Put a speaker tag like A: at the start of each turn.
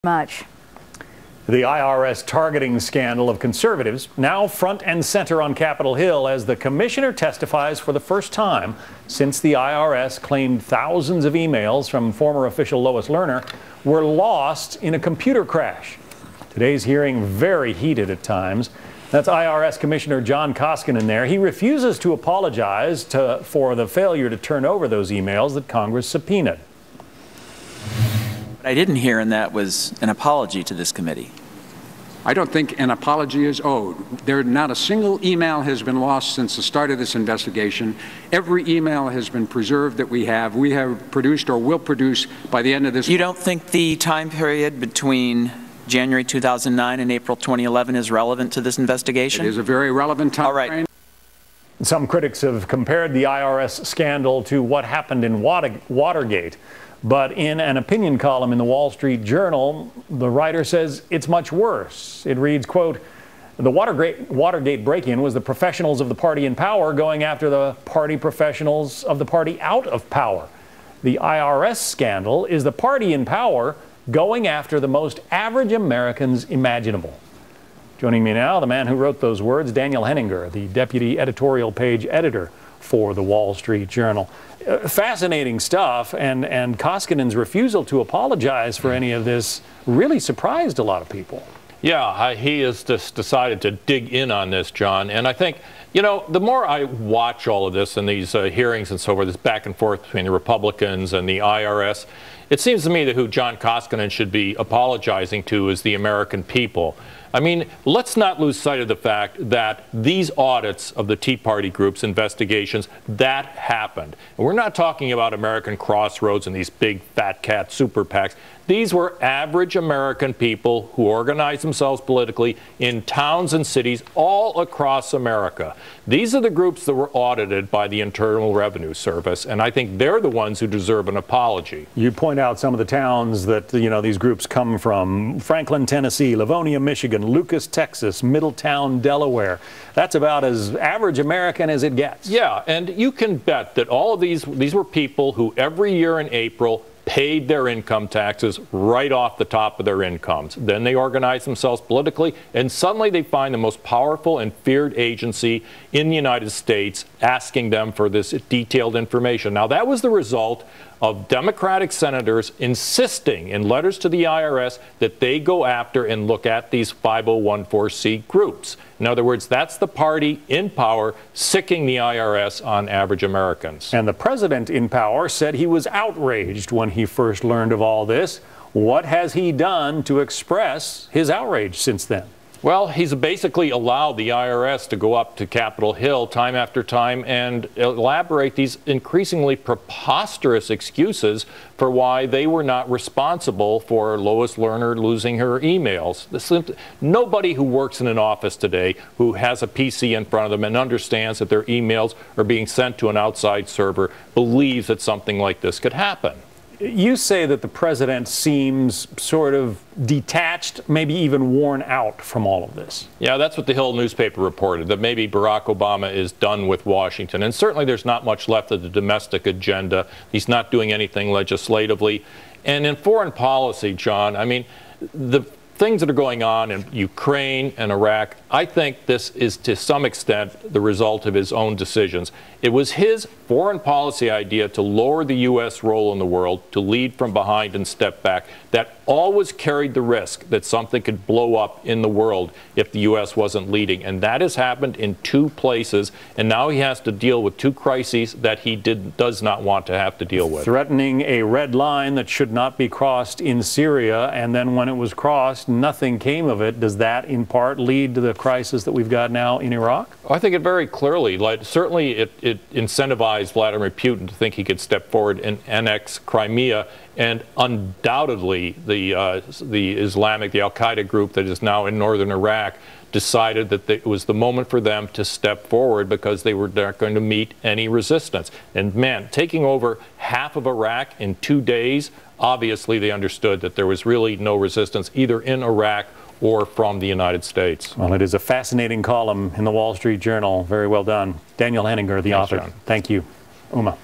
A: Much.
B: The IRS targeting scandal of conservatives now front and center on Capitol Hill as the commissioner testifies for the first time since the IRS claimed thousands of emails from former official Lois Lerner were lost in a computer crash. Today's hearing very heated at times. That's IRS Commissioner John Koskinen there. He refuses to apologize for the failure to turn over those emails that Congress subpoenaed.
C: What I didn't hear in that was an apology to this committee.
D: I don't think an apology is owed. Not a single email has been lost since the start of this investigation. Every email has been preserved that we have produced or will produce by the end of this.
C: You don't think the time period between January 2009 and April 2011 is relevant to this investigation?
D: It is a very relevant time.
C: All right.
B: Some critics have compared the IRS scandal to what happened in Watergate. But in an opinion column in the Wall Street Journal, the writer says it's much worse. It reads, quote, "The Watergate break-in was the professionals of the party in power going after the party professionals of the party out of power. The IRS scandal is the party in power going after the most average Americans imaginable." Joining me now, the man who wrote those words, Daniel Henninger, the deputy editorial page editor for the Wall Street Journal. Fascinating stuff, and Koskinen's refusal to apologize for any of this really surprised a lot of people.
E: Yeah, he has just decided to dig in on this, John. And I think, you know, the more I watch all of this and these hearings and so forth, this back and forth between the Republicans and the IRS, it seems to me that who John Koskinen should be apologizing to is the American people. I mean, let's not lose sight of the fact that these audits of the Tea Party group's investigations, that happened. And we're not talking about American Crossroads and these big fat cat super PACs. These were average American people who organized themselves politically in towns and cities all across America. These are the groups that were audited by the Internal Revenue Service, and I think they're the ones who deserve an apology.
B: You point out some of the towns that, you know, these groups come from: Franklin, Tennessee, Livonia, Michigan, Lucas, Texas, Middletown, Delaware. That's about as average American as it gets.
E: Yeah, and you can bet that all of these were people who every year in April paid their income taxes right off the top of their incomes. Then they organize themselves politically, and suddenly they find the most powerful and feared agency in the United States asking them for this detailed information. Now, that was the result of Democratic senators insisting in letters to the IRS that they go after and look at these 5014C groups. In other words, that's the party in power sicking the IRS on average Americans.
B: And the president in power said he was outraged when he first learned of all this. What has he done to express his outrage since then?
E: Well, he's basically allowed the IRS to go up to Capitol Hill time after time and elaborate these increasingly preposterous excuses for why they were not responsible for Lois Lerner losing her emails. Nobody who works in an office today who has a PC in front of them and understands that their emails are being sent to an outside server believes that something like this could happen.
B: You say that the president seems sort of detached, maybe even worn out from all of this.
E: Yeah, that's what the Hill newspaper reported, that maybe Barack Obama is done with Washington. And certainly there's not much left of the domestic agenda. He's not doing anything legislatively. And in foreign policy, John, I mean, the things that are going on in Ukraine and Iraq, I think this is to some extent the result of his own decisions. It was his foreign policy idea to lower the U.S. role in the world, to lead from behind and step back, that always carried the risk that something could blow up in the world if the U.S. wasn't leading. And that has happened in two places, and now he has to deal with two crises that he does not want to have to deal with.
B: Threatening a red line that should not be crossed in Syria, and then when it was crossed, nothing came of it. Does that in part lead to the crisis that we've got now in Iraq?
E: I think it very clearly, certainly it incentivized Vladimir Putin to think he could step forward and annex Crimea, and undoubtedly the Al-Qaeda group that is now in northern Iraq decided that it was the moment for them to step forward because they were not going to meet any resistance. And man, taking over half of Iraq in 2 days, obviously they understood that there was really no resistance either in Iraq or from the United States.
B: Well, it is a fascinating column in the Wall Street Journal. Very well done. Daniel Henninger, the author.
E: John.
B: Thank you. Uma.